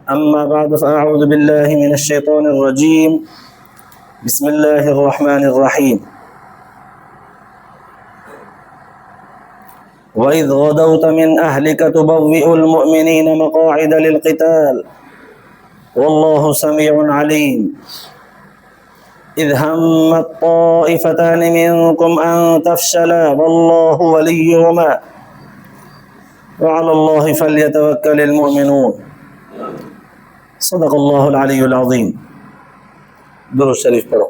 أما بعد فأعوذ بالله من الشيطان الرجيم. بسم الله الرحمن الرحيم. وإذ غدوت من أهلك تبوئ المؤمنين مقاعد للقتال والله سميع عليم. إذ همت طائفتان منكم أن تفشلا والله وليهما وعلى الله فليتوكل المؤمنون. صدق الله العلي العظيم. درود شریف پڑھو.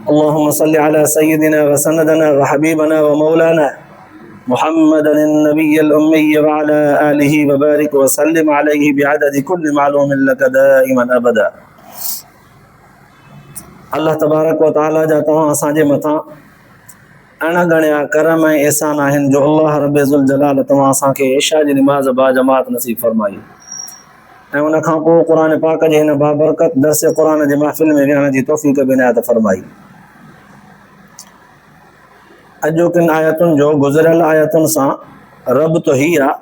اللهم صل على سيدنا وسندنا وحبيبنا ومولانا محمد النبي الأمي وعلى آله وبارك وسلم عليه بعدد كل معلوم لك دائما أبدا. اللہ تبارک و تعالی جا تواں اساں جے متاں अणगणिया करम ऐं एहसान आहिनि जो अल्लाह रब ज़ुल-जलाल तव्हां असांखे इशा जी निमाज़ बा जमात नसीब फरमाई ऐं उन खां पोइ क़ुर पाक जे हिन बाबरकत दर्स क़ुर जे महफ़िल में विहण जी तौफ़ीक़ बि इनायत फरमाई। अॼोकिन आयतुनि जो गुज़िरियल आयतुनि सां रब तो ही आहे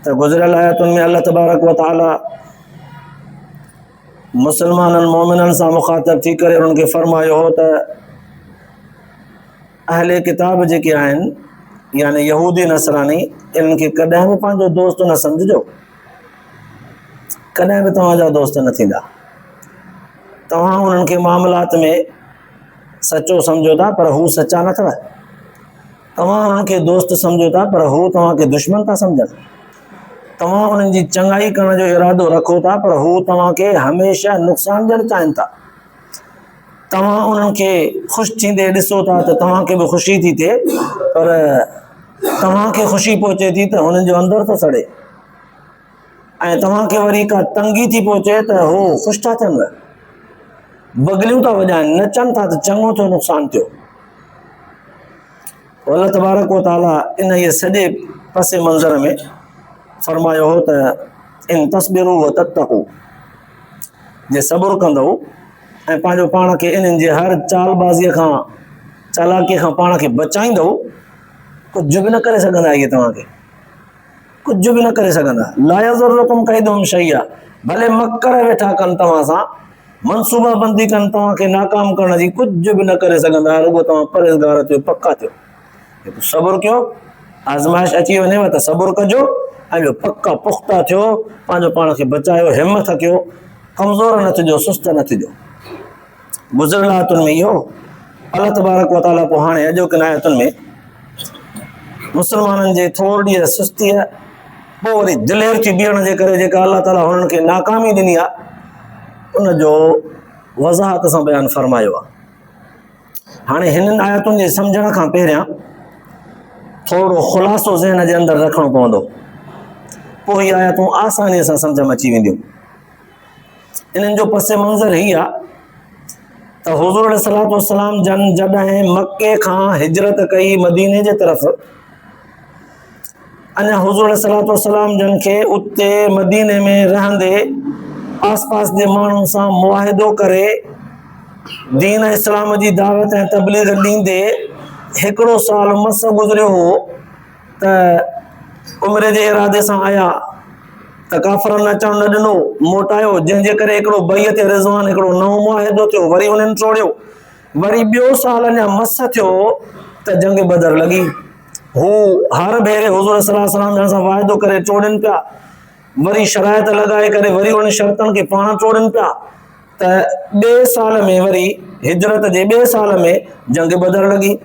त गुज़िरियल आयतुनि में अल्लाह तबारक व तआला मुसलमाननि मोमिननि सां मुखातिब थी करे उन्हनि खे फरमायो हो त अहले किताब जेके आहिनि यानी यहूदी नसरानी इन्हनि खे कॾहिं बि पंहिंजो दोस्त न सम्झिजो, कॾहिं बि तव्हांजा दोस्त न थींदा। तव्हां उन्हनि खे मामलात में सचो सम्झो था पर हू सचा न अथव। तव्हां उन्हनि खे दोस्त सम्झो था पर हू तव्हांखे दुश्मन था सम्झनि। तव्हां उन्हनि जी चङाई करण जो इरादो रखो था पर हू तव्हांखे हमेशह नुक़सान ॾियणु चाहिनि था। तव्हां उन्हनि खे ख़ुशि थींदे ॾिसो था त तव्हांखे बि ख़ुशी थी थिए पर तव्हांखे ख़ुशी पहुचे थी त हुननि जो अंदरि थो सड़े ऐं तव्हांखे वरी का तंगी थी पहुचे त हू ख़ुशि था थियनि, बगलियूं था वॼाइनि, नचनि था त चङो थियो नुक़सानु थियो। अल्लाह तबारक व तआला इन इहे सॼे पस मंज़र में फरमायो हो त इन तस्बिरू व तत्तक़ू, जे सबुर कंदव ऐं पंहिंजो पाण खे इन्हनि जे हर चालबाज़ीअ खां चालाकीअ खां पाण खे बचाईंदव, कुझु बि न करे सघंदा इहे तव्हांखे, कुझु बि न करे सघंदा। ला यज़ुर्रुकुम कैदुहुम शैआ, भले मकर वेठा कनि तव्हां सां, मनसूबा बंदी कनि तव्हांखे नाकाम करण जी, कुझु बि न करे सघंदा। रुगो तव्हां परहेज़गार थियो, पका थियो, सबुर कयो। आज़माइश अची वञेव त सबुर कजो ऐं ॿियो पका पुख़्ता थियो, पंहिंजो पाण खे बचायो, हिमत कयो, कमज़ोर न थिजो, सुस्त न थिजो। गुज़िरियल आयतुनि में इहो अल्लाह तबारक व तआला पोइ हाणे अॼोकिन आयतुनि में मुसलमाननि जे थोरी सुस्तीअ पोइ वरी दिलेर थी बीहण जे करे जेका अल्लाह ताला हुननि खे नाकामी ॾिनी आहे उनजो वज़ाहत सां बयानु फरमायो आहे। हाणे हिननि आयतुनि जे सम्झण खां पहिरियां थोरो ख़ुलासो ज़हन जे अंदरि रखिणो पवंदो, पोइ हीअ आयतूं आसानीअ सां सम्झ में अची वेंदियूं। इन्हनि जो पस मंज़र ही आहे त हुज़ूर अलैहिस्सलातु वस्सलाम जन जॾहिं मके खां हिजरत कई मदीने जे तरफ़, अञा हुज़ूर अलैहिस्सलातु वस्सलाम जन खे उते मदीने में रहंदे आस पास जे माण्हुनि सां मुआहिदो करे दीन इस्लाम जी दावत ऐं तबलीग ॾींदे हिकिड़ो साल मस गुज़रियो हो त उमिरि जे इरादे सां आया त काफ़रनि अचणु न ॾिनो, मोटायो, जंहिंजे करे हिकिड़ो बैअत रिज़वान हिकिड़ो नओं मुआहिदो थियो, वरी उन्हनि टोड़ियो, वरी ॿियो साल अञा मस थियो त जंग बदर लॻी। हू हर भेरे हुज़ूर सल्लल्लाहु अलैहि वसल्लम सां वाइदो करे टोड़नि पिया, वरी शराइत लॻाए करे वरी उन शर्तनि खे पाण टोड़नि पिया त ॿिए साल में वरी हिजरत जे ॿिए साल में जंग बदर लॻी।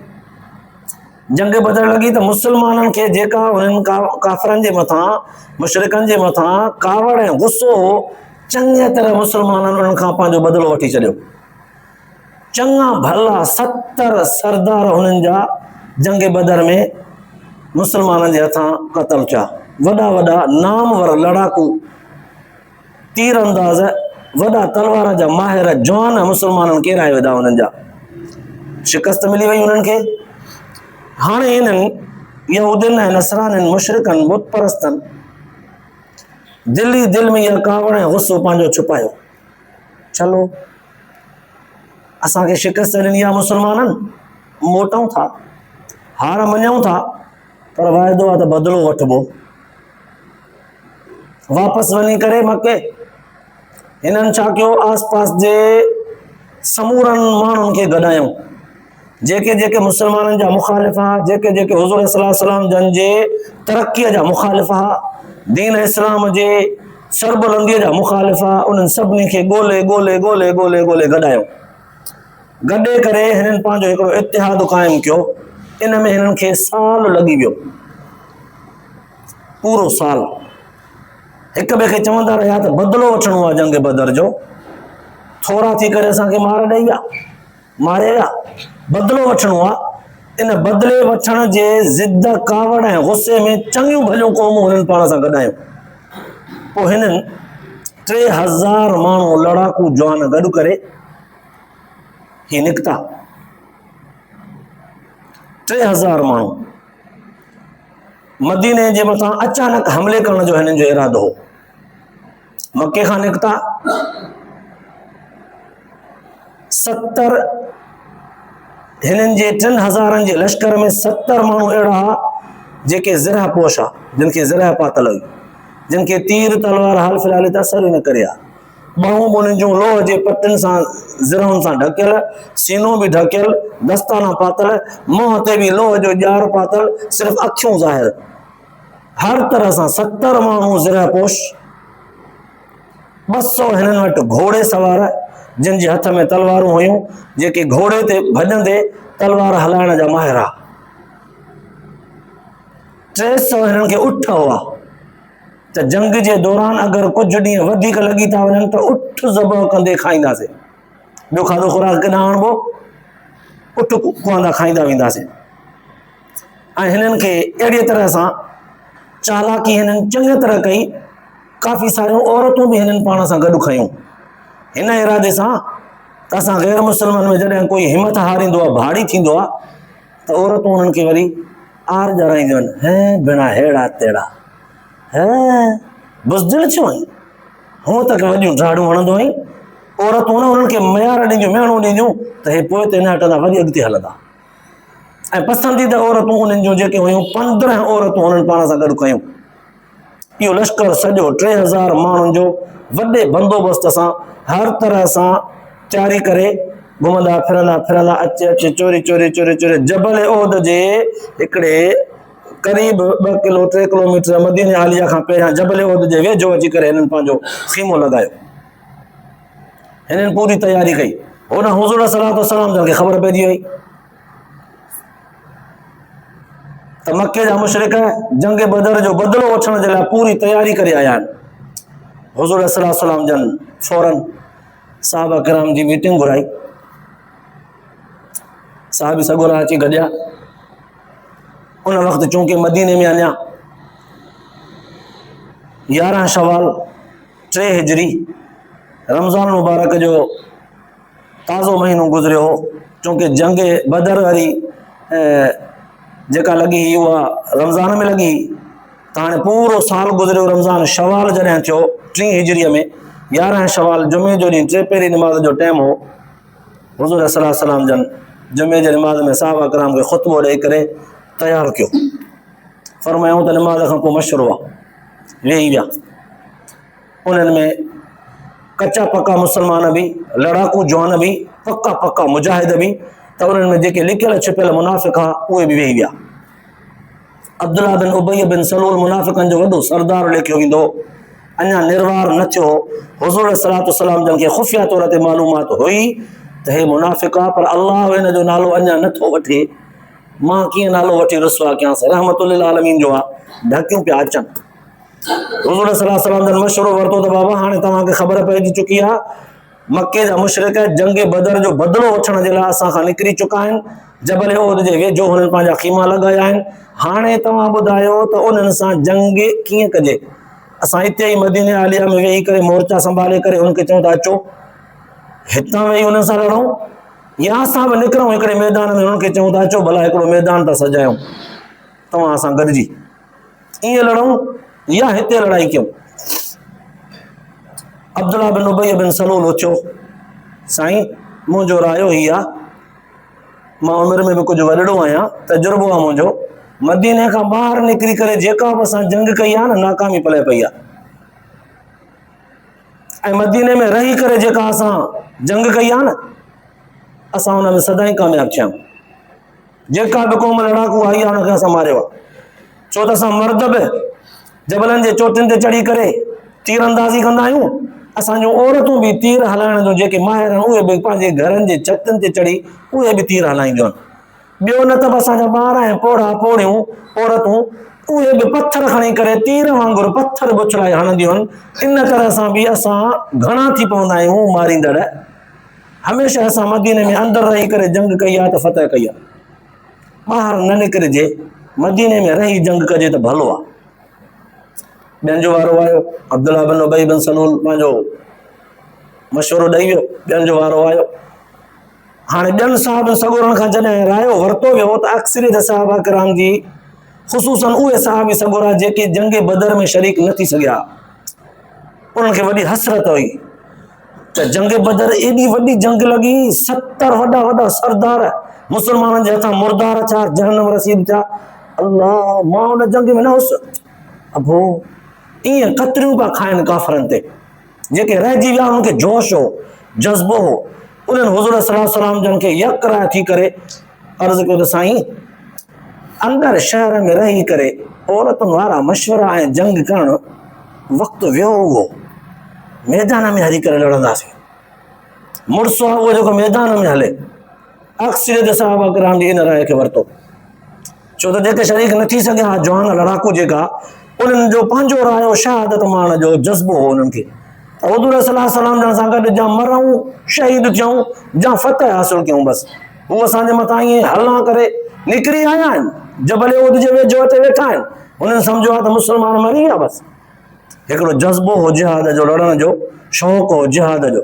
जंग बदर लॻी त मुसलमाननि खे जेका उन्हनि काफ़रनि जे मथां मुशरिकनि जे मथां कावड़ ऐं गुस्सो हो, चङी तरह मुसलमाननि उन्हनि खां पंहिंजो बदिलो वठी छॾियो। चङा भला 70 सरदार हुननि जा जंग बदर में मुसलमाननि जे हथां क़तल थिया। वॾा वॾा नामवर लड़ाकू, तीर अंदाज़, वॾा तलवार जा माहिर जवान मुसलमाननि केराए विधा, हुननि जा शिकस्त मिली वई उन्हनि खे। हाणे इन्हनि यहूदियुनि ऐं नसरानियुनि मुशरिकनि बुत परस्तनि दिल ई दिल में इहा कावड़ ऐं गुस्सो पंहिंजो छुपायो। चलो असांखे शिकस्त ॾिनी आहे मुसलमाननि, मोटूं था, हार मञूं था, पर वाइदो आहे त बदिलो वठिबो। वापसि वञी करे मके हिननि छा कयो, आस पास जे समूरनि माण्हुनि खे गॾायूं, जेके जेके मुस्लमाननि जा मुखालिफ़ हुआ, जेके जेके हुज़ूर सल्लल्लाहु अलैहि वसल्लम जन जे तरक़ीअ जा मुखालिफ़ हुआ, दीन इस्लाम जे सरबुलंदीअ जा मुखालिफ़ हुआ, उन्हनि सभिनी खे ॻोल्हे ॻोल्हे ॻोल्हे ॻोल्हे ॻोल्हे गॾायूं। गॾे करे हिननि पंहिंजो हिकिड़ो इतिहादु क़ाइमु कयो। इन में हिननि खे साल लॻी वियो, पूरो साल। हिक ॿिए खे चवंदा रहिया त बदिलो वठिणो आहे जंग बदर जो। थोरा थी करे असांखे मारे ॾेई विया, मारे विया, बदिलो वठिणो आहे। इन बदिले वठण जे ज़िद कावड़ ऐं गुस्से में चङियूं भलियूं क़ौमूं हिननि पाण सां गॾायूं। पोइ हिननि 3000 माण्हू लड़ाकू जवान गॾु करे ही निकिता। 3000 माण्हू मदीने जे मथां अचानक हमले करण जो हिननि जो इरादो हो। मके खां निकिता। 70 हिननि जे 3000 जे लश्कर में 70 माण्हू अहिड़ा हुआ जेके ज़िरह पोश आ, जिन खे ज़िरह पातल हुई, जिन खे तीर तलवार हाल फ़िलहाल त असर ई न करे आ। ॿाहूं ॿुनिन जूं लोह जे पटियुनि सां ज़िरहुनि सां ढकियल, सीनो बि ढकियल, दस्ताना पातल, मुंहं ते बि लोह जो ॼार पातल, सिर्फ़ अखियूं ज़ाहिर, हर तरह सां 70 माण्हू ज़िरह पोश। 200 हिननि वटि घोड़े सवार, जिन जे हथ में तलवारूं हुयूं, जेके घोड़े ते भॼंदे तलवार हलाइण जा माहिर हुआ। 300 हिननि खे उठ हुआ त जंग जे दौरान अगरि कुझु ॾींहं वधीक लॻी था वञनि त उठ ज़बह कंदे खाईंदासीं। ॿियो खाधो खुराक केॾां आणिबो, उठ कुआंदा खाईंदा वेंदासीं। ऐं हिननि खे अहिड़ीअ तरह सां चालाकी हिननि चङी तरह कई। काफ़ी सारियूं औरतूं बि हिननि पाण सां गॾु खयूं, हिन इरादे सां त असां गैर मुस्लमान में जॾहिं कोई हिमत हारींदो आहे, भाड़ी थींदो आहे, त औरतूं हुननि खे वरी आर जराईंदियूं आहिनि, हे बिना हेड़ा तेड़ा, हे बुज़दिल छो आहीं, हूअं त वॾियूं ॾाढूं वणंदो आहीं। औरतूं न उन्हनि खे मयार ॾींदियूं, मेणूं ॾींदियूं त हे पोइ ते न हटंदा, वरी अॻिते हलंदा। ऐं पसंदीदा औरतूं उन्हनि जूं जेके हुयूं, 15 औरतूं हुननि पाण सां गॾु कयूं। इहो लश्कर सॼो 3000 माण्हुनि जो वॾे बंदोबस्त सां हर तरह सां तयारी करे घुमंदा फिरंदा फिरंदा अचे चोरी चोरी चोरी चोरी जबल ओहद जे हिकिड़े क़रीब 2 किलो 3 किलोमीटर मदीने आलिया खां पहिरियां जबल ओहद जे वेझो अची करे हिननि पंहिंजो ख़ीमो लॻायो। हिननि पूरी तयारी कई। होॾां हुज़ूर सल्लल्लाहु अलैहि वसल्लम जन खे ख़बर पइजी वई त मके जा मुशरिक जंग बदर जो बदिलो वठण जे लाइ पूरी तयारी करे आया आहिनि। हुज़ूर सल्लल्लाहु अलैहि वसल्लम जन फौरन साहबा किराम जी मीटिंग घुराई। साहबी सॻोरा अची गॾिया। उन वक़्तु चूंकि मदीने में अञा 11 शवाल 3 हिजरी रमज़ान मुबारक जो ताज़ो महीनो गुज़रियो हो। चूंकि जंग बदर वारी जेका लॻी उहा रमज़ान में लॻी, त हाणे पूरो साल गुज़रियो। रमज़ान शवाल जॾहिं थियो 3 हिजरीअ में 11 शवाल जुमे जो ॾींहुं 3 पहिरीं निमाज़ जो टाइम हो। हुज़ूर सल्लल्लाहु अलैहि वसल्लम जन जुमे जे निमाज़ में साहबा किराम खे ख़ुतबो ॾेई करे तयारु कयो। फरमायूं त निमाज़ खां पोइ मशवरो आहे, वेही विया। उन्हनि में कचा पका मुस्लमान बि, लड़ाकू जवान बि, पका पका मुजाहिद बि, त उन्हनि में जेके लिकियल छिपियल मुनाफ़िक़ हुआ उहे बि वेही विया। अब्दुल्लाह बिन उबय बिन सलूल मुनाफ़िक़नि जो वॾो सरदार लिखियो वेंदो, अञा निर्वार न थियो। हुज़ूर सल्लल्लाहु अलैहि वसल्लम जन खे ख़ुफ़िया तौर ते मालूमात हुई त हे मुनाफ़िक़ आहे, पर अल्लाह हिन जो नालो अञा नथो वठे। मां कीअं नालो वठी रुसवा कयांसि, रहमतुल आलमीन जो आहे, ढकियूं पिया अचनि। हुज़ूर सल्लल्लाहु अलैहि वसल्लम जन मशवरो वरितो त बाबा हाणे तव्हांखे ख़बर पइजी चुकी आहे, मके जा मुशरिक जंग बदर जो बदिलो वठण जे लाइ असां खां निकिरी चुका आहिनि। जबल ओहद जे वेझो हुननि पंहिंजा ख़ीमा लॻाया आहिनि। हाणे तव्हां ॿुधायो त उन्हनि सां जंग कीअं कजे। असां हिते ई मदीने आलिया में वेही करे मोर्चा संभाले करे उनखे चऊं था अचो हितां वेही हुननि सां लड़ूं, या असां बि निकिरूं हिकिड़े मैदान में, उनखे चऊं था अचो भला हिकिड़ो मैदान था सजायूं, तव्हां असां गॾिजी ईअं लड़ूं या हिते लड़ाई कयूं। अब्दुल्लाह बिन उबय बिन सलूल उथियो, साईं मुंहिंजो रायो ही आहे, मां उमिरि में बि कुझु वॾड़ो आहियां, तजुर्बो आहे मुंहिंजो, मदीने खां ॿाहिरि निकिरी करे जेका बि असां जंग कई आहे न नाकामी पले पई आहे। ऐं मदीने में रही करे जेका असां जंग कई आहे न असां हुन में सदाई कामयाबु थिया आहियूं। जेका बि क़ौम लड़ाकू आई आहे हुनखे असां मारियो आहे। छो त असां मर्द बि जबलनि जे चोटियुनि ते चढ़ी करे तीर अंदाज़ी कंदा आहियूं। असांजूं औरतूं बि तीर हलाइण जो जेके माहिर आहिनि उहे बि पंहिंजे घरनि जे छतनि ते चढ़ी उहे बि तीर हलाईंदियूं आहिनि। ॿियो न त बि असांजा ॿार ऐं पोड़ा पोड़ियूं औरतूं उहे बि पत्थर खणी करे तीर वांगुरु पत्थर बुछड़ाए हणंदियूं आहिनि। इन तरह सां बि असां घणा थी पवंदा आहियूं मारींदड़। हमेशह असां मदीने में अंदरि रही करे जंग कई आहे त फतह कई आहे। ॿाहिरि न निकिरिजे, मदीने में रही जंग कजे त भलो आहे। ॿियनि जो वारो आयो, अब्दुल्ला बिन उबई बिन सलूल पंहिंजो मशवरो ॾेई वियो, ॿियनि जो वारो आयो। हाणे ॿियनि साहबनि सगोरनि खां जॾहिं रायो वरितो वियो त अक्सरियत सहाबा किराम जी ख़ुसूसन उहे साहबी सगोरा जेके जंग बदर में शरीक न थी सघिया, उन्हनि खे वॾी हसरत हुई त जंग बदर एॾी वॾी जंग लॻी, 70 वॾा वॾा सरदार मुस्लमाननि जे हथां मुर्दार थिया, जहन्नम रसीद थिया। अल्लाह, मां हुन जंग में न हुउसि। अबो ईअं कतरियूं पिया खाइनि काफ़रनि ते। जेके रहिजी विया उन्हनि खे जोश हो, जज़्बो हो। उन्हनि हुज़ूर सल्लल्लाहु अलैहि वसल्लम जन खे यकराय थी करे अर्ज़ु कयो त साईं, अंदरि शहर में रही करे औरतुनि वारा मशवरा ऐं जंग करणु वक़्तु वियो हुओ, मैदान में हली करे लड़ंदासीं। मुड़ुसु आहे उहो जेको मैदान में हले। अक्सरियत सहाबा किराम जी इन राय खे वरितो। छो त जेके शरीक न थी सघिया जवान लड़ाकू जेका, उन्हनि जो पंहिंजो रायो शहादत माण जो जज़्बो हो उन्हनि खे। हुज़ूर सल्लल्लाहु अलैहि वसल्लम सां गॾु जा मरूं, शहीद थियूं, जा फतह हासिल कयूं, बसि हू असांजे मथां ईअं हलां करे निकिरी आया आहिनि, जबल उहद जे वेझो ते वेठा आहिनि। उन्हनि सम्झो आहे त मुस्लमान मरी विया। बसि हिकिड़ो जज़्बो हो जिहाद जो, लड़ण जो शौक़ु हो जिहाद जो।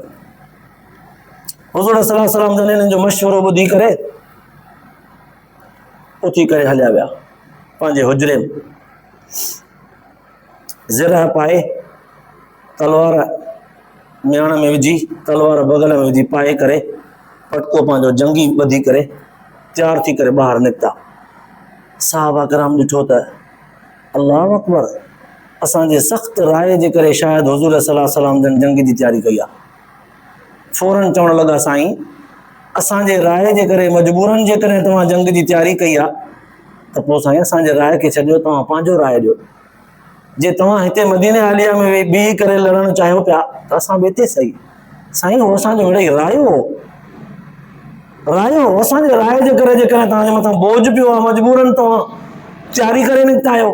हुज़ूर सल्लल्लाहु अलैहि वसल्लम जन इन्हनि जो मशवरो ॿुधी करे उथी करे हलिया विया पंहिंजे हुजरे में। ज़िरह पाए, तलवार म्याण में विझी, तलवार बगल में विझी पाए करे, पटको पंहिंजो जंगी ॿधी करे तयारु थी करे ॿाहिरि निकिता। साहबा किराम ॾिठो त अल्लाहु अकबर, असांजे सख़्तु राय जे करे शायदि हुज़ूर सल्लल्लाहु अलैहि वसल्लम जन जंग जी तयारी कई आहे। फौरन चवणु लॻा, साईं, असांजे राय जे करे, मजबूरनि जे करे तव्हां जंग जी तयारी कई आहे त पोइ साईं असांजे राय खे छॾियो, तव्हां पंहिंजो राय ॾियो। जे तव्हां हिते मदीने आलिया में वेही बीही करे लड़णु चाहियो पिया त असां बि हिते सही। साईं, उहो असांजो मिड़ई रायो हो, रायो असांजे राय जे करे जेकॾहिं तव्हांजे मथां बोझ पियो आहे, मजबूरनि तव्हां तयारी करे निकिता आहियो,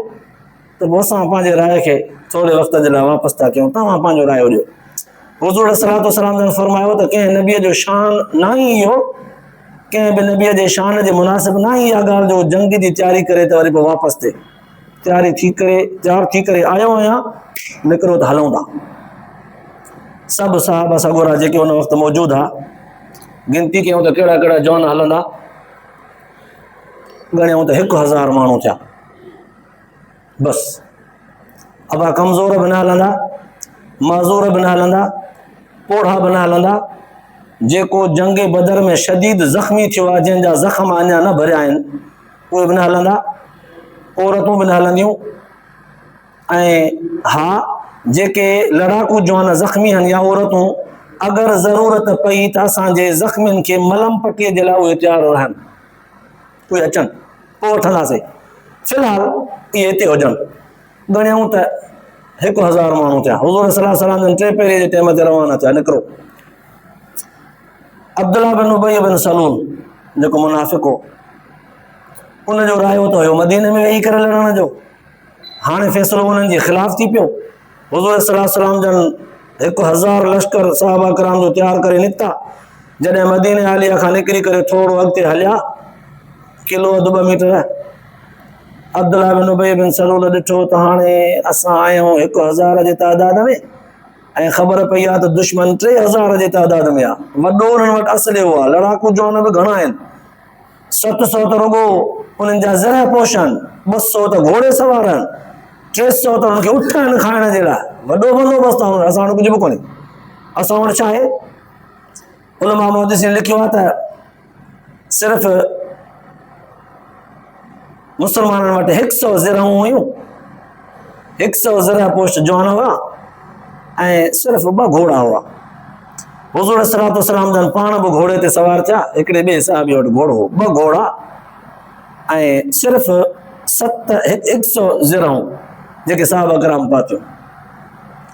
त पोइ असां पंहिंजे राय खे थोरे वक़्त जे लाइ वापसि था कयूं, तव्हां पंहिंजो रायो ॾियो। हुज़ूर सल्लल्लाहु अलैहि वसल्लम फरमायो त कंहिं नबीअ जो शान न ई इहो, कंहिं बि नबीअ जे शान जे मुनासिब न ई इहा ॻाल्हि जो जंग जी तयारी करे त वरी पोइ वापसि थिए। तयारी थी करे, तयारु थी करे आयो आहियां, निकिरो त हलूं था। सभु साहब सगोरा जेके हुन वक़्तु मौजूदु हुआ, गिनती कयूं त कहिड़ा कहिड़ा जवान हलंदा, ॻणियूं त 1000 माण्हू थिया। बसि अबा कमज़ोर बि न हलंदा, माज़ूर बि न हलंदा, पोढ़ा बि न हलंदा। जेको जंग बदर में शदीद ज़ख़्मी थियो आहे, जंहिंजा ज़ख़्म अञा न भरिया आहिनि, उहे बि न हलंदा, औरतूं बि न हलंदियूं। ऐं हा, जेके लड़ाकू जवान ज़ख़्मी आहिनि या औरतूं, अगरि ज़रूरत पई त असांजे ज़ख़्मियुनि खे मलम पटीअ जे लाइ उहे तयारु रहनि, उहे अचनि, पोइ वठंदासीं। फ़िलहालु इहे हिते हुजनि। ॻणियूं त 1000 माण्हू थिया। हुज़ूर सल्लल्लाहु अलैहि वसल्लम टे पहिरें जे टाइम ते रवाना थिया, निकिरो। अब्दुल्ला बिन उबई बिन सलूल जेको मुनाफ़िक़ हो, उनजो रायो त हुयो मदीने में वेही करे लड़ण जो। हाणे फ़ैसिलो उन्हनि जे ख़िलाफ़ थी पियो। हुज़ूर सल्लल्लाहु अलैहि वसल्लम जन 1000 लश्कर सहाबा किराम जो तयारु करे निकिता। जॾहिं मदीने आलिया खां निकिरी करे थोरो अॻिते हलिया, किलो अधु 2 मीटर, अब्दुल्ला बिन उबई बिन सलूल ॾिठो त हाणे असां आया आहियूं 1000 जे तादाद में, ऐं ख़बर पई आहे त दुश्मन 3000 जे तादाद में आहे। वॾो उन्हनि वटि असलियो आहे, लड़ाकू जवान बि घणा आहिनि। 700 त रुॻो उन्हनि जा ज़रह पोश आहिनि, 200 त घोड़े सवार आहिनि, 300 त उन्हनि खे उठ आहिनि खाइण जे लाइ। वॾो बंदोबस्तु आहे, असां वटि कुझु बि कोन्हे। असां वटि छा आहे, उलमा मुहद्दिसीन लिखियो आहे त सिर्फ़ु मुसलमाननि वटि 100 ज़िराऊं हुयूं, 100 ज़रा पोश जवान हुआ ऐं सिर्फ़ु 2 घोड़ा हुआ। हुज़ूर सल्लल्लाहु अलैहि वसल्लम जन पाण बि घोड़े ते सवार थिया, हिकिड़े ॿिए साहिबी वटि घोड़ो हो, 2 घोड़ा ऐं सिर्फ़ु 100 ज़िराऊं जेके साहबा कराम पातियूं।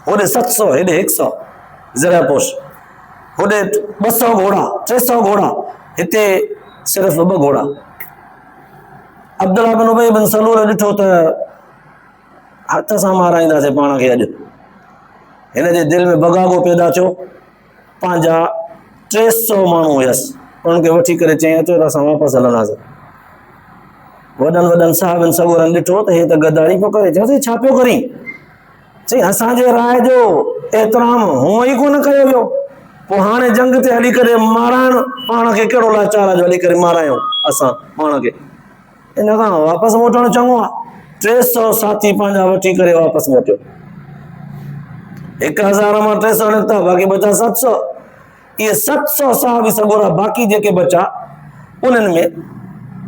होॾे 700, हेॾे 100 ज़रा पोश, होॾे 200 घोड़ा, 300 घोड़ा, हिते सिर्फ़ु 2 घोड़ा। अब्दुल्लाह बिन उबई बिन सलूल ॾिठो त हथ सां माराईंदासीं पाण खे अॼु। हिन जे दिलि में बगागो पैदा थियो। पंहिंजा 300 माण्हू हुयसि, उन्हनि खे वठी करे चई अचो त असां वापसि हलंदासीं। वॾनि साहिबनि सगोरनि ॾिठो त हे त गद्दारी पियो करे। चयोसीं छा पियो करी? चई असांजे राय जो एतिराम हूअं ई कोन कयो वियो, पोइ हाणे जंग ते हली करे माराइण पाण खे कहिड़ो लाचार आहे जो हली करे मारायूं असां पाण खे? इन खां वापसि मोटणु चङो आहे। 300 साथी पंहिंजा वठी करे वापसि मोटियो। 1000 मां 300 निकिता, बाक़ी बचा 700। इहे 700 साहबी सगोरा बाक़ी जेके बचा, उन्हनि में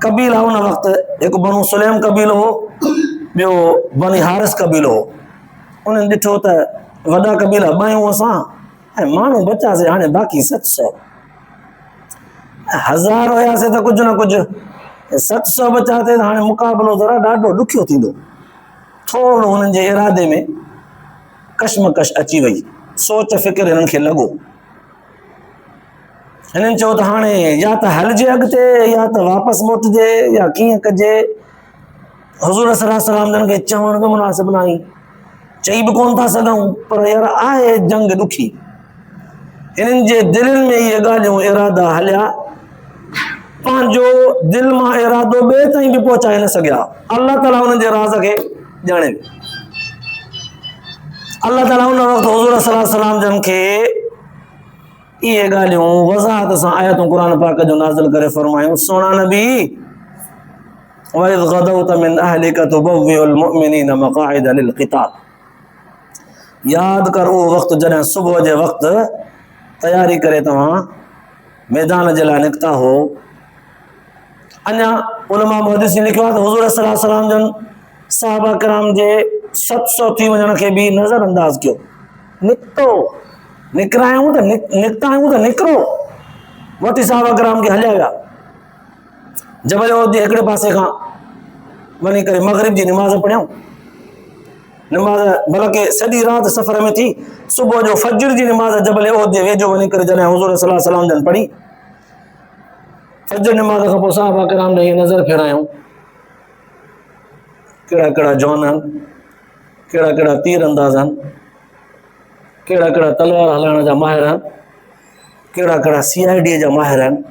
कबीला उन वक़्तु हिकु बनु सुलैम कबीलो हो, ॿियो बनी हारिस कबीलो हो। उन्हनि ॾिठो त वॾा कबीला ॿायूं असां ऐं माण्हू बचासीं, हाणे बाक़ी 700। 1000 हुयासीं त कुझु न कुझु, 700 बचाते त हाणे मुक़ाबिलो ज़रा ॾाढो ॾुखियो थींदो। थोरो हुननि जे इरादे में कशमकश अची वई, सोच फिक्र हिननि खे लॻो। हिननि चयो त हाणे या त हलिजे अॻिते या त वापसि मोटिजे या कीअं कजे। हुज़ूर सल्लल्लाहु अलैहि वसल्लम जन खे चवण बि मुनासिब न आहे, चई बि कोन था सघूं, पर यार आहे जंग ॾुखी। हिननि जे दिलनि में इहे ॻाल्हियूं इरादा हलिया, पंहिंजो दिलि मां इरादो ॿिए ताईं बि पहुचाए न सघिया। अल्लाह ताला हुननि जे राज़ खे ॼाणे। अल्लाह ताला हुन वक़्तु हुज़ूर सल्लल्लाहु अलैहि वसल्लम जन खे इहे ॻाल्हियूं वज़ाहत सां आयतूं क़ुरान पाक जो नाज़िल करे फरमायूं, सुहिणा नबी वइज़ ग़दौत मिन अहलिक तुबव्विउल मुमिनीन मक़ाइद लिलक़िताल। यादि कर उहो वक़्तु जॾहिं सुबुह जे वक़्तु तयारी करे तव्हां मैदान जे लाइ निकिता हो। अञा उलमा मुहद्दिसीन लिखियो आहे त हुज़ूर सल्लल्लाहु अलैहि वसल्लम जन साहबा किराम जे 700 थी वञण खे बि नज़र अंदाज़ कयो। निकितो, निकिरायूं त निकिता आहियूं त निकिरो, वठी साहबा किराम खे हलिया विया। जबल उहद जे हिकिड़े पासे खां वञी करे मग़रिब जी निमाज़ पढ़ियऊं। निमाज़ बल्कि सॼी राति सफ़र में थी, सुबुह जो फज्र जी निमाज़ जबल उहद जे वेझो वञी करे जॾहिं हुज़ूर सल्लल्लाहु अलैहि वसल्लम जन पढ़ी, फज्र निमाज़ खां पोइ साहबा किराम ॾे नज़र फेरायूं, कहिड़ा कहिड़ा जवान आहिनि, कहिड़ा कहिड़ा तीर अंदाज़ आहिनि, कहिड़ा कहिड़ा तलवार हलाइण जा माहिर आहिनि, कहिड़ा कहिड़ा CID जा माहिर आहिनि,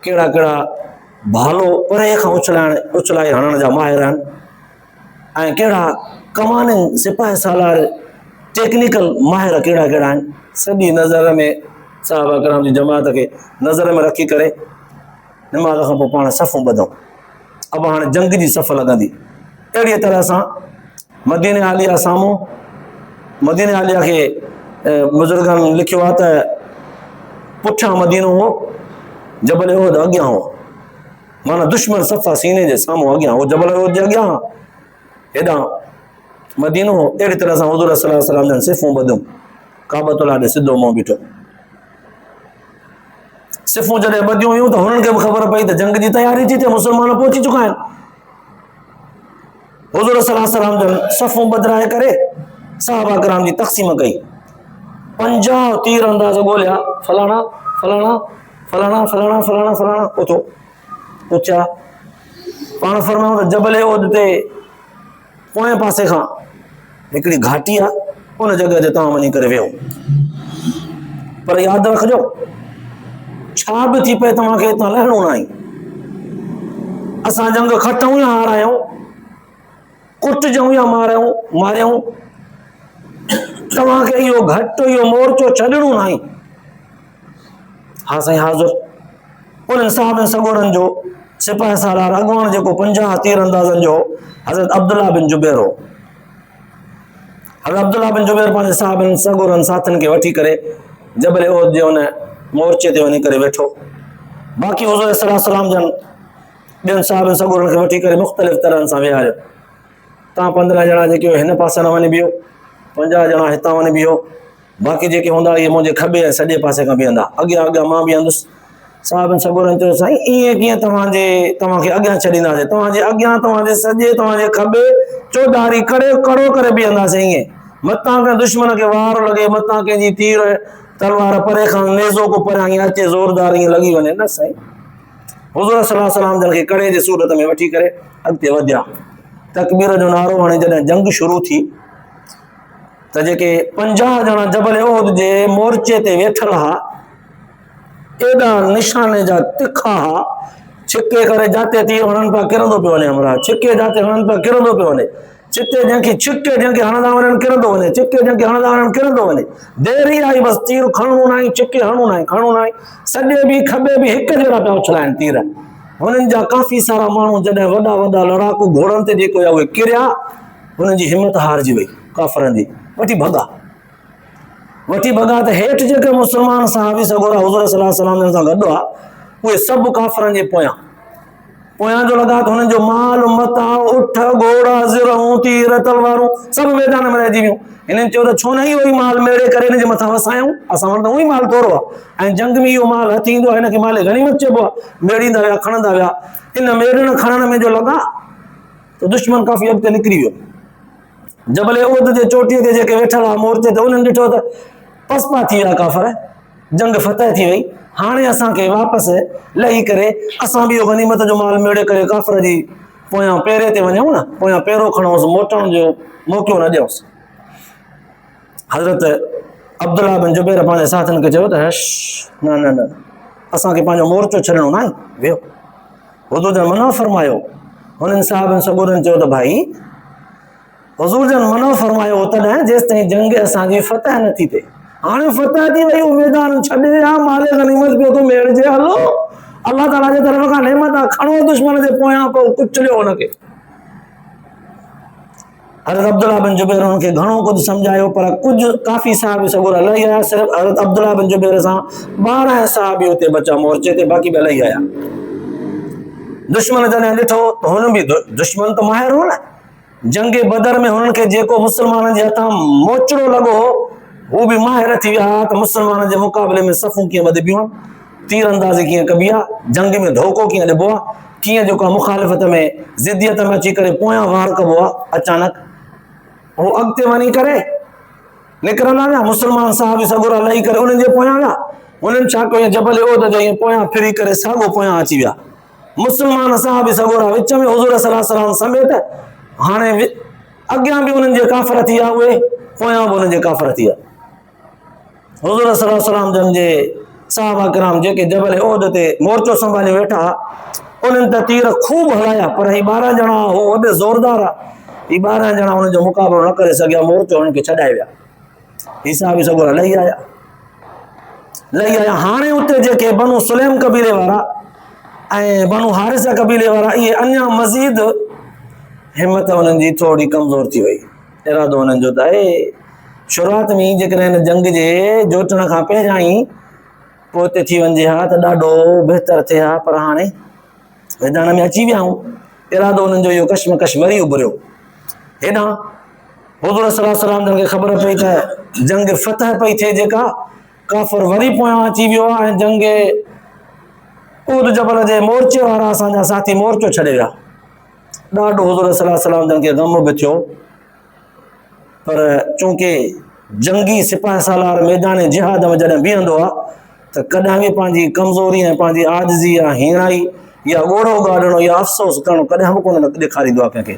कहिड़ा कहिड़ा भालो परे खां उछलाए हणण जा माहिर आहिनि, ऐं कहिड़ा कमानिन सिपाही सालार टेक्निकल माहिर कहिड़ा कहिड़ा आहिनि। सॼी नज़र में साहबा किराम जी जमात खे नज़र में रखी करे निमाज़ खां पोइ पाण सफ़ूं ॿधूं। अब हाणे जंग जी सफ़ लॻंदी। अहिड़ीअ तरह सां मदीने आलिया साम्हूं, मदीने आलिया खे बुज़ुर्गनि लिखियो आहे त पुठियां मदीनो हो, जबल उहद अॻियां हो, माना दुश्मन सफ़ा सीने जे साम्हूं अॻियां हो, जबल उहद जे अॻियां हेॾां मदीनो हो। अहिड़ी तरह सां हुज़ूर सल्लल्लाहु अलैहि वसल्लम जन सिफ़ूं ॿधियूं, काबतुल्लाह ॾे सिधो मुंहुं बीठो। सिफ़ूं जॾहिं ॿधियूं हुयूं त हुननि खे बि ख़बर पई त जंग जी तयारी थी थिए, मुसलमान पहुची चुका आहिनि। हुज़ूर सल्लल्लाहु अलैहि वसल्लम जन सफ़ूं ॿधाए करे साहबा किराम जी तक़सीम कई। 50 तीर अंदाज़ ॻोल्हिया, फलाणा फलाणा फलाणा फलाणा फलाणा फलाणा उथो उथिया। पाण फरमायूं त जबल उहद ते पोएं पासे खां हिकिड़ी घाटी आहे, उन जॻह ते तव्हां वञी करे वेहो, पर यादि रखिजो छा बि थी पए तव्हांखे हितां लहणो न आहे। असां जंग खटूं या हारायूं, कुटिजूं या मारियूं, तव्हांखे इहो घटि इहो मोर्चो छॾिणो न आहे। हा साईं हाज़ुर। उन्हनि साहबनि सगोरनि जो सिपाही सालार अॻवान जेको 50 तीर अंदाज़नि जो हज़रत अब्दुल्लाह बिन जुबैर हो। हज़रत अब्दुल्लाह बिन जुबैर पंहिंजे साहबनि सगोरनि साथियुनि खे वठी करे जबल उहद जे उन मोर्चे ते वञी करे वेठो। बाक़ी हुज़ूर सल्लल्लाहु अलैहि वसल्लम जन ॿियनि साहिब सगोरनि खे वठी करे मुख़्तलिफ़ तरहनि सां विहारियो। तव्हां 15 ॼणा जेके हिन पासे न वञी बीहो, 50 ॼणा हितां वञी बीहो, बाक़ी जेके हूंदा इहे मुंहिंजे खॿे ऐं सॼे पासे खां बीहंदा। अॻियां अॻियां मां बीहंदुसि। साहिबनि सगोरनि चयो साईं ईअं कीअं तव्हांखे अॻियां छॾींदासीं, तव्हांजे अॻियां तव्हांजे सॼे तव्हांजे खॿे चौधारी कड़ो करे बीहंदासीं। ईअं मतां कंहिं दुश्मन खे वार लॻे, मतां कंहिंजी तीर तलवार परे खां नेज़ो को परियां ईअं अचे ज़ोरदार ईअं लॻी वञे न साईं। हुज़ूर सल्लल्लाहु अलैहि वसल्लम जन खे कड़े जे सूरत में वठी करे अॻिते वधिया। तकबीर जो नारो हाणे जॾहिं जंग शुरू थी त जेके 50 ॼणा जबल उहद जे मोर्चे ते वेठल हुआ, एॾा निशाने जा तिखा हुआ, छिके करे जाते थी हणनि पिया किरंदो पियो वञे। हमरा छिके जाते हणनि पिया किरंदो पियो वञे। छिके जंहिंखे हणंदा वञनि किरंदो वञे, छिके जंहिंखे हणंदा वञनि किरंदो वञे। देरि ई आई बसि तीर खणणो न आहे, छिके हणणो न आहे। सॼे बि खॿे बि हिक जहिड़ा पिया उछलाइनि तीर। हुननि जा काफ़ी सारा माण्हू जॾहिं वॾा वॾा लड़ाकू घोड़नि ते जेको उहे किरिया, हुननि जी हिमत हारजी वई काफ़रनि जी। वठी भॻा त हेठि जेके मुस्लमान सहाबी सगोरा हुज़ूर सल्लल्लाहु अलैहि वसल्लम सां गॾु हुआ, उहे सभु काफ़रनि जे पोयां जो लॻा त हुननि जो माल मता उठ घोड़ा ज़िरहूं तीर तलवारूं सभु मैदान में रहिजी वियूं। हिननि चयो त छो न ई उहो ई माल मेड़े करे हिन जे मथां वसायूं, असां वटि त उहो ई माल थोरो आहे ऐं जंग में इहो माल हथ ईंदो आहे, हिनखे माल गनीमत चइबो आहे। मेड़ींदा विया, खणंदा विया। इन मेड़ण खणण में जो लॻा त दुश्मन काफ़ी अॻिते निकिरी वियो। जबल उहद जे चोटीअ ते जेके वेठल हुआ मोर्चे ते, उन्हनि ॾिठो त पसपा थी विया काफ़र, जंग फतह थी वई। हाणे असांखे वापसि लही करे असां बि इहो गनीमत जो माल मेड़े करे काफ़र जी पोयां पेरे ते वञूं न, पोयां पेरो खणोसि, मोटण जो मौक़ो न ॾियोसि। हज़रत अब्दुल्लाह बिन जुबैर पंहिंजे साथियुनि खे चयो त हश, न असांखे पंहिंजो मोर्चो छॾिणो न आहे, वियो। हुज़ूर जन मना फरमायो। हुननि साहिबनि सगोरनि चयो त भाई हुज़ूर जन मना फरमायो तॾहिं जेसि ताईं जंग असांजी फतह न थी थिए। हाणे फतह थी वई, मैदान छॾे आ, माल गनीमत पियो थो मेड़जे, हलो अल्लाह ताला जे तरफ़ खां नेमत आहे, खणो दुश्मन जे पोयां पोइ कुचलियो हुनखे। हज़रत अब्दुल्लाह बिन जुबैर हुनखे घणो कुझु सम्झायो, पर कुझु काफ़ी साहिब सगोरा लही आया। सिर्फ़ हज़रत अब्दुल्लाह बिन जुबैर सां 12 साहिब हुते बचा मोर्चे ते, बाक़ी ॿिया लही आया। दुश्मन जॾहिं ॾिठो त हुन बि दुश्मन त माहिर हो न, जंग बदर में हुननि खे जेको मुस्लमाननि जे हथां मोचड़ो लॻो, हू बि माहिर थी विया त मुस्लमाननि जे मुक़ाबले में सफ़ूं कीअं वधबियूं आहिनि, तीर अंदाज़ी कीअं कबी आहे, जंग में धोखो कीअं ॾिबो आहे, कीअं जेको मुखालिफ़त में ज़िद्दियत में अची करे पोयां वार कबो आहे। अचानक हू अॻिते वञी करे निकिरंदा विया, मुस्लमान साहिब सगोरा लही करे उन्हनि जे पोयां विया। उन्हनि छा कयो, जबल उहद जे पोयां फिरी करे साॻो पोयां अची विया। मुस्लमान साहिब सगोरा विच में हुज़ूर सल्लल्लाहु अलैहि वसल्लम समेत। हाणे अॻियां बि उन्हनि जे काफ़र थी विया, उहे पोयां बि उन्हनि जे काफ़र थी विया। हुज़ूर सल्लल्लाहु अलैहि वसल्लम जन जे सहाबा किराम जेके जबल उहद ते मोर्चो संभाले वेठा, उन्हनि त तीर खूब हलाया, पर ही 12 ॼणा हो वॾे ज़ोरदार आहे, ही 12 ॼणा हुननि जो मुक़ाबिलो न करे सघिया, मोर्चो हुननि खे छॾाए विया। ही साहिब सगोरा लही आया। हाणे उते जेके बनु सुलैम कबीले वारा ऐं बनु हारिसा कबीले वारा, इहे अञा मज़ीद हिम्मत हुननि जी थोड़ी कमज़ोर थी वई। इरादो हुननि जो त आहे शुरूआत में जेकॾहिं हिन जंग जे जोटण खां पहिरियां ई पोइ हिते थी वञे हा त ॾाढो बहितर थिए हा, पर हाणे मैदान में अची विया आहियूं। इरादो हुननि जो इहो कशमकश वरी उभरियो। हेॾां हुज़ूर सल्लल्लाहु अलैहि वसल्लम खे ख़बर पई त जंग फतह पई थिए, जेका काफ़र वरी पोयां अची वियो आहे ऐं जंग उहद जबल जे मोर्चे वारा असांजा साथी मोर्चो छॾे विया। ॾाढो हुज़ूर सल्लल्लाहु अलैहि वसल्लम जन खे ग़म बि थियो, पर चूंकि जंगी सिपाही सालार मैदान जिहाद में जॾहिं बीहंदो आहे त कॾहिं बि पंहिंजी कमज़ोरी ऐं पंहिंजी आजिज़ी या हीणाई या ॻोड़ो ॻाढ़णो या अफ़सोस करणो कॾहिं बि कोन ॾेखारींदो आहे कंहिंखे।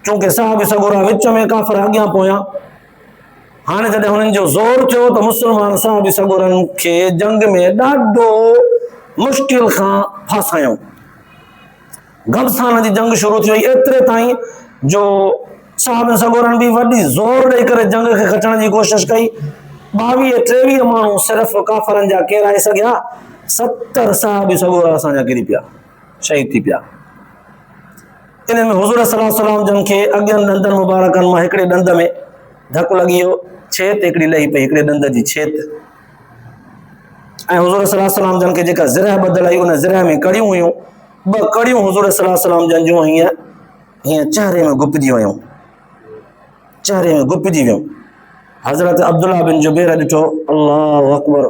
चूंकि साहिब सगोरा विच में काफ़र अॻियां पोयां। हाणे जॾहिं हुननि जो ज़ोर थियो त मुस्लमान साहिब सगोरनि खे जंग में ॾाढो मुश्किल खां फासायूं। घमसान जी जंग शुरू थी वई, एतिरे ताईं जो साहिब सगोरनि बि वॾी ज़ोर ॾेई करे जंग खे खटण जी कोशिशि कई। 22-23 माण्हू सिर्फ़ काफ़रनि जा केराए सघिया। 70 साहिब सगोरा असांजा किरी पिया, शहीद थी पिया। इन में हुज़ूर सल्लल्लाहु अलैहि वसल्लम जन खे अॻियनि ॾंदनि मुबारकनि मां हिकिड़े ॾंद में धकु लॻी वियो, छेत हिकिड़ी लही पई, हिकिड़े ॾंद जी छेत। ऐं हुज़ूर सल्लल्लाहु अलैहि वसल्लम जन खे जेका ज़िरह ॿधल आई, उन ज़िरह में कड़ियूं हुयूं, ब कड़ियूं हुज़ूर सल्लल्लाहु अलैहि वसल्लम जन जूं हीअं चेहरे में गुपजी वियूं, चेहरे में गुपजी वियूं। हज़रत अब्दुल्ला बिन जुबैर ॾिठो, अल्लाहु अकबर,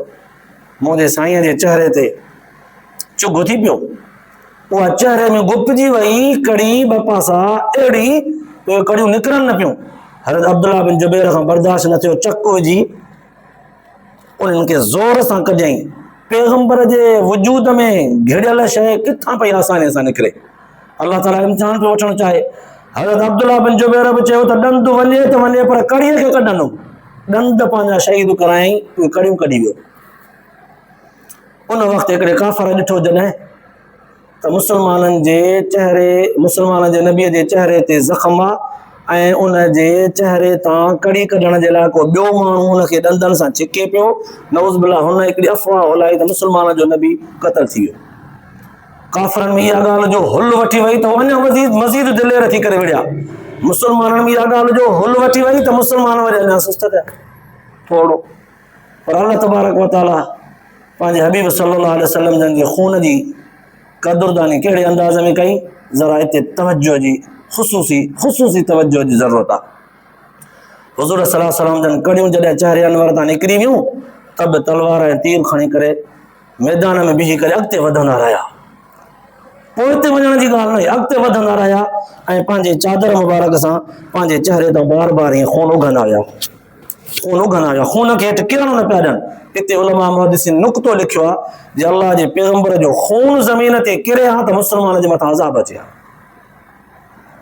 मुंहिंजे साईं जे चेहरे ते चुघ थी पियो, उहा चेहरे में गुपजी वई कड़ी ॿ पासा अहिड़ी उहे कड़ियूं निकिरनि न पियूं। हज़रत अब्दुल्ला बिन जुबैर खां बर्दाश्त न थियो, चक विझी उन्हनि खे ज़ोर सां कढियईं। पैगंबर जे वजूद में घिड़ियल शइ किथां पई आसानी सां निकिरे। अल्लाह ताला इम्तिहान पियो वठणु चाहे। हज़रत अब्दुल्ला बिन जुबैर बि चयो त ॾंद वञे त वञे पर कड़ीअ खे कढंदुमि। ॾंद पंहिंजा शहीद करायईं, उहे कड़ियूं कढी वियो। उन वक़्तु हिकिड़े काफ़र ॾिठो जॾहिं त मुस्लमाननि जे चेहरे, मुस्लमान जे नबीअ जे चेहरे ते ज़ख़्म आहे ऐं उन जे चेहरे तां कड़ी कढण जे लाइ को ॿियो माण्हू हुनखे ॾंदनि सां छिके पियो। नऊज़ बिल्लाह, हुन हिकिड़ी अफ़वाह हलाई त मुस्लमान जो नबी क़तल थी वियो। काफ़रनि में इहा ॻाल्हि जो हुल वठी वई त अञा मज़ीद दिलेर थी करे विढ़िया। मुस्लमाननि में इहा ॻाल्हि जो हुल वठी वई त मुस्लमान वरी अञा सुस्त थिया थोरो। पर अल्लाह तबारक व तआला पंहिंजे हबीब सल्लल्लाहु अलैहि वसल्लम जन जे खून जी कदुरदानी कहिड़े अंदाज़ में कई, ज़रा हिते तवजो जी ख़ुसूसी तवजो जी ज़रूरत आहे। हुज़ूर सल्लल्लाहु अलैहि वसल्लम जन कड़ियूं जॾहिं चेहरे अनवर तां निकिरी वियूं त बि तलवार ऐं तीर खणी करे मैदान में बीही करे अॻिते वधंदा रहिया। पोइ हिते वञण जी ॻाल्हि न हुई, अॻिते वधंदा रहिया ऐं पंहिंजे चादर मुबारक सां पंहिंजे चेहरे तां बार बार ईअं खून उघंदा विया, खून उघंदा विया, खून खे हेठि किरण न पिया ॾियनि। हिते उलमा मुहद्दिसीन नुक़्तो लिखियो आहे, जे अल्लाह जे पैगंबर जो खून ज़मीन ते किरे हा त मुस्लमान जे मथां अज़ाब अचे हा।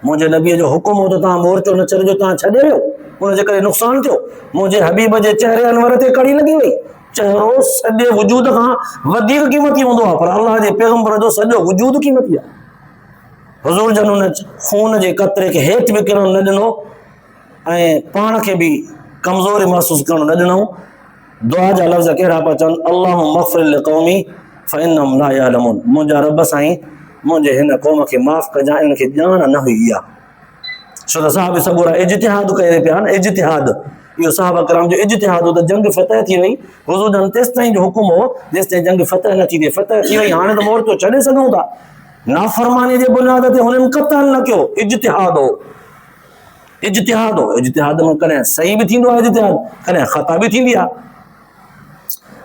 मुंहिंजे नबीअ जो हुकुम हो त तव्हां मोर्चो न छॾिजो, तव्हां छॾे वियो, उनजे करे नुक़सानु थियो। मुंहिंजे हबीब जे चेहरे अनवर ते कड़ी लॻी वई। चहिरो सॼे वजूद खां वधीक क़ीमती हूंदो आहे, पर अल्लाह जे पैगंबर जो सॼो वजूद क़ीमती आहे। हुज़ूर जन उन खून जे क़तरे खे हेठि बि किरण न ॾिनो ऐं पाण खे बि कमज़ोरी महसूसु करणु न ॾिनऊं। दुआ जा लफ़्ज़ कहिड़ा पिया चवनि, अल्लाहुम्मा मग़फ़िर लिक़ौमी फ़इन्नहुम ला यअलमून, मुंहिंजा रब साईं मुंहिंजे हिन क़ौम खे माफ़ कजां, इनखे ॼाण न हुई इहा। छो त साहब सॻोरा इज्तिहाद करे पिया न, इज्तिहाद, इहो साहबा कराम जो इज्तिहाद हो त जंग फतह थी वई। हुज़ूर जन तेसि ताईं जो हुकुम हो जेसि ताईं जंग फतह न थी थिए। फतह थी वई, हाणे त मोर्चो छॾे सघूं था। नाफ़रमानी जे बुनियाद ते हुननि क़तल न कयो, इज्तिहाद हो, इज्तिहाद हो। इज्तिहाद में कॾहिं सही बि थींदो आहे, इज्तिहाद कॾहिं ख़ता बि थींदी आहे।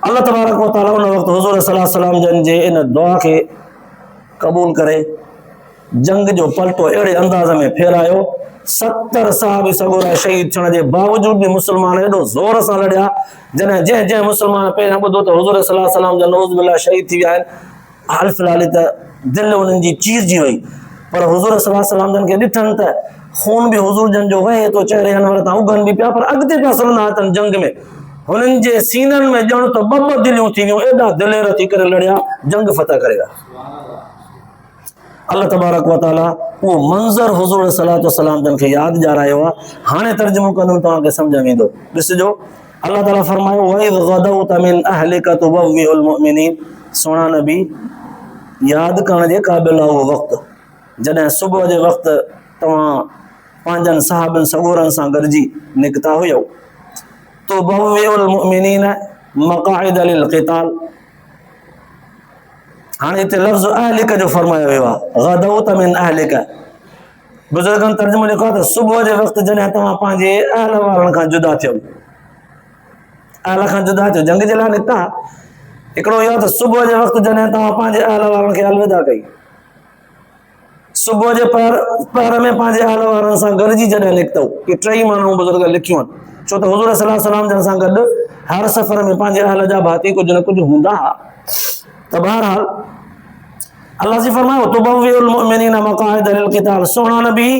अल्लाह तबारक व तआला उन वक़्तु हुज़ूर सल्लल्लाहु अलैहि वसल्लम जन जे इन दुआ खे क़बूल करे जंग जो पलटो अहिड़े अंदाज़ में फेरायो, 70 साहब सॻोरा शहीद थियण जे बावजूद बि मुस्लमान एॾो ज़ोर सां लड़िया। जॾहिं जंहिं मुस्लमान पहिरियों ॿुधो त हुज़ूर सल्लल्लाहु अलैहि वसल्लम जन नऊज़ बिल्लाह शहीद थी विया आहिनि, हाल फ़िलहाल त दिलि उन्हनि जी चीरजी वई। पर हुज़ूर सल्लल्लाहु अलैहि वसल्लम जन खे ॾिठनि त खून बि हुज़ूर जन जो वहे थो, चहिरे अनवर तां उघनि बि पिया, पर अॻिते पिया सलंदा अचनि जंग में। हुननि जे सीननि में ॼण त ॿ दिलियूं थी वियूं, एॾा दिलेर थी करे लड़िया, जंग फतह करे विया। अल्लाह तबारक व तआला उहो मंज़र हुज़ूर सल्लल्लाहु अलैहि वसल्लम जन खे यादि ॾियारायो आहे। हाणे तर्जुमो कंदुमि, तव्हांखे सम्झ में ईंदो। ॾिसिजो, अल्लाह ताला फरमायो, वइज़ ग़दौत मिन अहलिका तुबव्विउल मुमिनीन, सुहिणा नबी यादि करण जे क़ाबिल आहे उहो वक़्तु जॾहिं सुबुह जे वक़्तु तव्हां पंहिंजनि साहबनि सॻोरनि सां गॾिजी निकिता हुयो। तुबव्विउल मुमिनीन मक़ाइद लिल क़िताल। हाणे हिते लफ़्ज़ अहलिक जो फरमायो वियो आहे, ग़दौत मिन अहलिक। बुज़ुर्गनि तर्जुमो लिखो आहे त सुबुह जे वक़्तु जॾहिं तव्हां पंहिंजे अहल वारनि खां जुदा थियो, अहल खां जुदा थियो, जंग जे लाइ निकिता। हिकिड़ो इहो त सुबुह जे वक़्तु जॾहिं तव्हां पंहिंजे अहल वारनि खे अलविदा कई, सुबुह जे पहर में पंहिंजे अहल वारनि सां गॾिजी जॾहिं निकितव। इहे टई माण्हू बुज़ुर्ग लिखियूं आहिनि, छो त हुज़ूर सल्लल्लाहु अलैहि वसल्लम जन सां गॾु हर सफ़र में पंहिंजे अहल जा भाती कुझु न कुझु हूंदा हुआ। त बहरहाल अल्लाह जी फरमायो, तुबव्विउल मुमिनीन मक़ाइद लिल क़िताल, सुहिणा नबी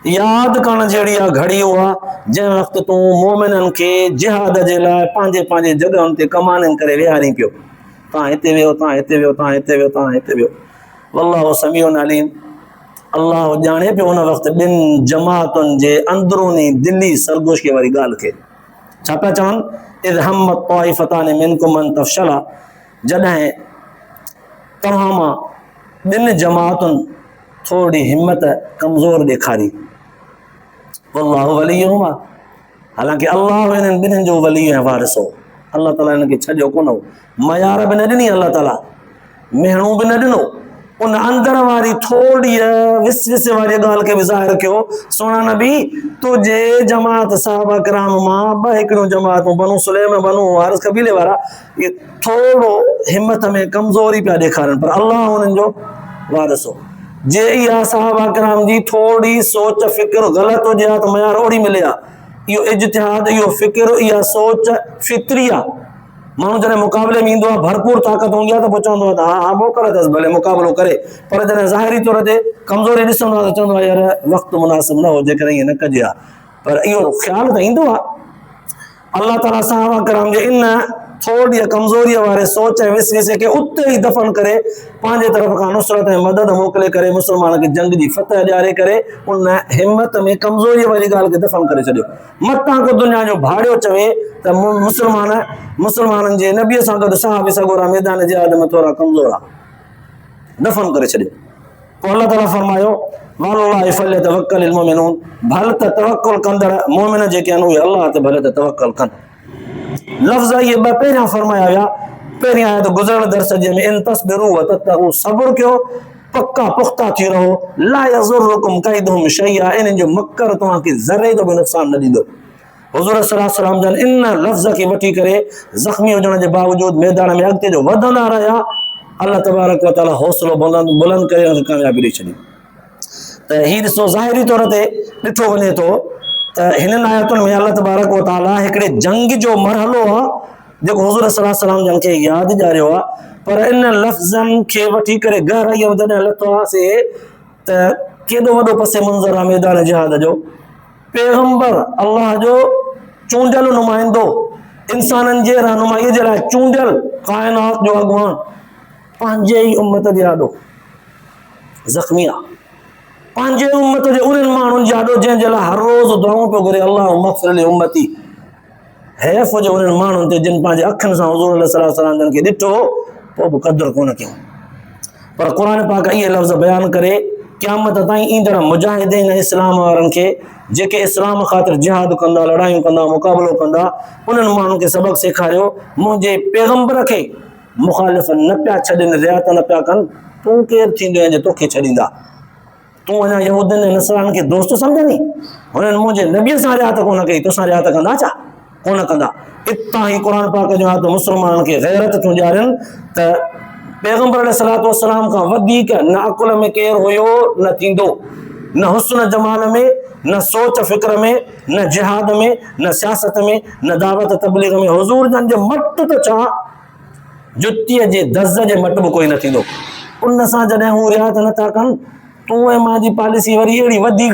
यादि करण जहिड़ी आहे घड़ी उहा जंहिं वक़्तु तूं मोमिननि खे जिहाद जे लाइ पंहिंजे पंहिंजे जॻहियुनि ते कमाननि करे विहारी पियो। तव्हां हिते वियो, तव्हां हिते वियो, तव्हां हिते वियो, तव्हां हिते वियो। वल्लाहु समीउन अलीम। अल्लाह ॼाणे पियो उन वक़्तु ॿिनि जमातुनि जे अंदरूनी दिली सरगोशीअ वारी ॻाल्हि खे। छा पिया चवनि, इज़ हम्मत ताइफ़तानि मिनकुम अन तफ़शला, जॾहिं तव्हां मां ॿिनि जमातुनि थोरी हिमत कमज़ोर ॾेखारी। वल्लाहु वलियुहुमा, हालांकि अल्लाह हिननि ॿिन्हिनि जो वली ऐं वारिस हो। अल्लाह ताला हिन खे छॾियो कोन हो, मयार बि न ॾिनी, अल्लाह ताला मेहणूं बि न ॾिनो, उन अंदर वारी थोड़ी विस वारी गाल के भी ज़ाहिर कयो। सोना नबी तुझे जमात साहबा कराम मां ब हिकिड़ो जमातूं बनु सुलैम बनु वारिस कबीले वारा ये थोड़ो हिम्मत में कमज़ोरी पिया ॾेखारनि, पर अल्लाह उन्हनि जो वारिस हो। जे इहा साहबा कराम जी थोड़ी सोच फिक्र ग़लति हुजे हा त मयार ओड़ी मिले हा। इहो इज्तिहाद, इहो फिक्र, इहा सोच फितरी आहे। माण्हू जॾहिं मुक़ाबले में ईंदो आहे भरपूर ताक़त हूंदी आहे त पोइ चवंदो आहे त हा हा मोकल अथसि भले मुक़ाबिलो करे, पर जॾहिं ज़ाहिरी तौर ते कमज़ोरी ॾिसंदो आहे त चवंदो आहे यार वक़्तु मुनासिब न हो, जेकर ईअं न कजे हा। पर इहो ख़्यालु त ईंदो आहे। अल्लाह ताला साहबा कराम जे इन थोड़ी कमज़ोरीअ वारे सोच ऐं विसविसे खे उते ई दफ़न करे पंहिंजे तरफ़ खां नुसरत ऐं मदद मोकिले करे मुस्लमान खे जंग जी फतह ॾियारे करे उन हिम्मत में कमज़ोरीअ वारी ॻाल्हि खे दफ़न करे छॾियो। मतां को दुनिया जो भाड़ियो चवे त मुस्लमाननि जे नबीअ सां गॾु साह बि सगोरा मैदान जिहाद में थोरा कमज़ोर आहे, दफ़न करे छॾियो। पोइ अल्लाह ताला फरमायो वअलल्लाहि फल्यतवक्कलिल मुमिनून, भल त तवक्कुल कंदड़ मोमिन जेके आहिनि उहे अल्लाह ते भले त तवक्कुल कनि। लफ़्ज़ इहे ॿ पहिरियां फरमाया विया। पहिरियां आयत गुज़िरियल दर्स जे में इन तस्बिरू व तत्तक़ू, सब्र कयो, पक्का पुख्ता थी रहो, ला यज़ुरुकुम कैदुहुम शैया, इन्हनि जो मकर तव्हांखे ज़रे जो बि नुक़सान न ॾींदो। हुज़ूर सल्लल्लाहु अलैहि वसल्लम जन इन लफ़्ज़ खे वठी करे ज़ख़्मी हुजण जे बावजूदि मैदान में अॻिते जो वधंदा रहिया। अल्लाह तबारक व तआला हौसलो बुलंद करे हुनखे कामयाबी ॾेई छॾी। त हीउ ॾिसो ज़ाहिरी तौर ते ॾिठो वञे थो त हिननि आयतुनि में अल्लाह तबारक व तआला हिकिड़े जंग जो मरहलो आहे जेको हुज़ूर सल्लल्लाहु अलैहि वसल्लम जन खे यादि ॾियारियो आहे। पर इन लफ़्ज़नि खे वठी करे गहराईअ में जॾहिं लथो हुआसीं त केॾो वॾो पसे मंज़र आहे मैदान जिहाद जो। पैगंबर अल्लाह जो चूंडियल नुमाइंदो, इंसाननि जे रहनुमाईअ जे लाइ चूंडियल काइनात जो अॻुवान पंहिंजे ई उम्मत जे आॾो ज़ख़्मी आहे। पंहिंजे उम्मत जे उन्हनि माण्हुनि जे आॾो जंहिंजे लाइ हर रोज़ दुआऊं पियो घुरे अल्लाह मग़फ़िर li उम्मती। हैफ़ हुजे उन्हनि माण्हुनि ते जिन पंहिंजे अखियुनि सां हुज़ूर सल्लल्लाहु अलैहि वसल्लम खे ॾिठो पोइ बि क़दुरु कोन कयूं। पर क़ुर पाक इहे लफ़्ज़ बयानु करे क़यामत ताईं ईंदड़ मुजाहिदीन इस्लाम वारनि खे जेके इस्लाम ख़ातिर जिहाद कंदा, लड़ायूं कंदा, मुक़ाबिलो कंदा, उन्हनि माण्हुनि खे सबक़ सेखारियो मुंहिंजे पैगंबर खे मुख़ालिफ़ न पिया छॾनि, रियात न पिया कनि। तूं केरु थींदे जे तोखे छॾींदा? तूं अञा यहूदियुनि ऐं नसराननि खे दोस्त सम्झंदी? हुननि मुंहिंजे नबीअ सां रियात कोन कई, तोसां रियात कंदा छा? कोन कंदा। इतां ई क़ुर पाक जो आहे त मुस्लमाननि खे गैरत थियूं ॾियारनि त पैगंबर अलैहिस्सलातु वस्सलाम खां वधीक न अकुल में केरु हुयो न थींदो, न हुस्न जमाल में, न सोच फिक्र में, न जिहाद में, न सियासत में, न दावत तबलीग में। हुज़ूर जन जे मट त छा, जुतीअ जे दज़ जे मट बि कोई न थींदो। उन सां जॾहिं हू रियात नथा कनि तूं ऐं मां जी पॉलिसी वरी अहिड़ी वधीक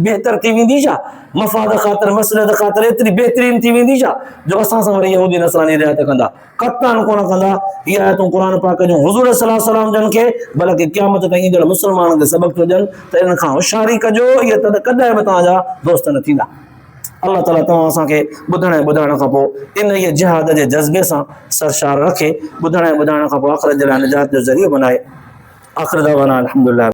बहितर थी वेंदी छा? मफ़ाद ख़ातिर मसलहत ख़ातिर एतिरी बहितरीन थी वेंदी छा जो असां सां वरी यहूदी नसरानी रियात कंदा? क़तअन कोन कंदा। इहा आयतूं क़ुर पाक जूं हुज़ूर सल्लल्लाहु अलैहि वसल्लम जन खे बल्कि क़यामत ताईं ईंदड़ मुस्लमाननि खे सबक़ थो ॾियनि त इन खां होशियारी कजो, इहे त कॾहिं बि तव्हांजा दोस्त न थींदा। अल्लाह ताला तव्हां असांखे ॿुधण ऐं ॿुधाइण खां पोइ इन इहे जिहाद जे जज़्बे सां सरशार रखे, ॿुधण ऐं ॿुधाइण खां पोइ आख़िरत जे लाइ निजात जो ज़रियो बनाए। आख़िर दावाना अल्हम्दुलिल्लाह।